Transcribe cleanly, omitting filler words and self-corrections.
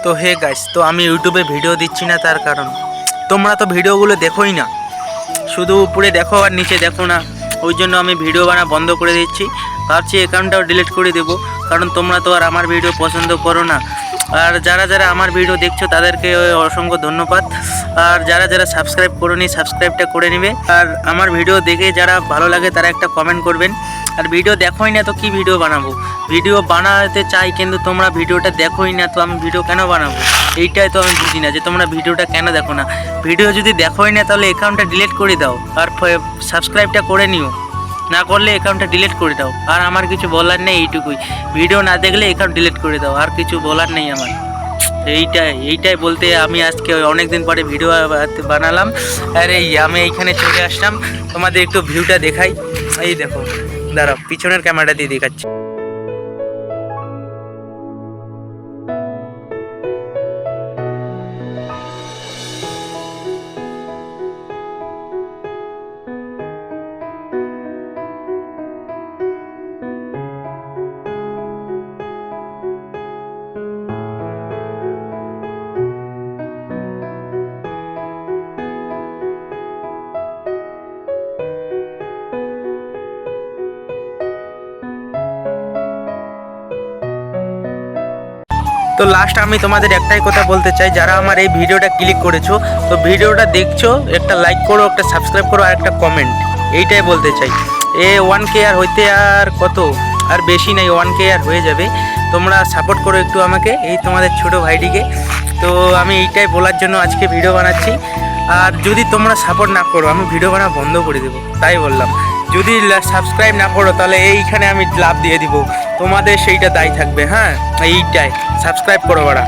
তো hey guys, তো আমি ইউটিউবে ভিডিও দিচ্ছি না তার কারণ তোমরা তো ভিডিওগুলো দেখোই না, শুধু উপরে দেখো আর নিচে দেখো না। ওই জন্য আমি ভিডিও বানা বন্ধ করে দিচ্ছি। ভাবছি অ্যাকাউন্টটাও ডিলিট করে দেবো, কারণ তোমরা তো আর আমার ভিডিও পছন্দ করো না। আর যারা যারা আমার ভিডিও দেখছো তাদেরকে অসংখ্য ধন্যবাদ। আর যারা যারা সাবস্ক্রাইব করোনি সাবস্ক্রাইবটা করে নেবে। আর আমার ভিডিও দেখে যারা ভালো লাগে তারা একটা কমেন্ট করবেন। আর ভিডিও দেখোই না তো কি ভিডিও বানাবো? ভিডিও বানাতে চাই কিন্তু তোমরা ভিডিওটা দেখোই না, তো আমি ভিডিও কেন বানাবো? এইটাই তো আমি বুঝি না যে তোমরা ভিডিওটা কেন দেখো না। ভিডিও যদি দেখোই না তাহলে অ্যাকাউন্টটা ডিলিট করে দাও আর সাবস্ক্রাইবটা করে নিও, না করলে অ্যাকাউন্টটা ডিলিট করে দাও। আর আমার কিছু বলার নেই, এইটুকুই। ভিডিও না দেখলে অ্যাকাউন্ট ডিলিট করে দাও, আর কিছু বলার নেই আমার। এইটাই বলতে আমি আজকে অনেক দিন পরে ভিডিও বানালাম। আর আমি এইখানে চলে আসলাম, তোমাদের একটু ভিউটা দেখাই। এই দেখো, দাঁড়াও পিছনের ক্যামেরাটা দিয়ে দেখাচ্ছি। তো লাস্ট আমি তোমাদের একটাই কথা বলতে চাই, যারা আমার এই ভিডিওটা ক্লিক করেছো, তো ভিডিওটা দেখছো, একটা লাইক করো, একটা সাবস্ক্রাইব করো আর একটা কমেন্ট। এইটাই বলতে চাই। 1K আর হইতে আর কত, আর বেশি নাই, 1K আর হয়ে যাবে। তোমরা সাপোর্ট করো একটু আমাকে, এই তোমাদের ছোটো ভাইটিকে। তো আমি এইটাই বলার জন্য আজকে ভিডিও বানাচ্ছি। আর যদি তোমরা সাপোর্ট না করো আমি ভিডিও বানা বন্ধ করে দেবো, তাই বললাম। যদি সাবস্ক্রাইব না করো তাহলে এইখানে আমি লাভ দিয়ে দিব, তোমাদের সেইটা দায়ী থাকবে। হ্যাঁ, এইটাই। সাবস্ক্রাইব করো বাড়া।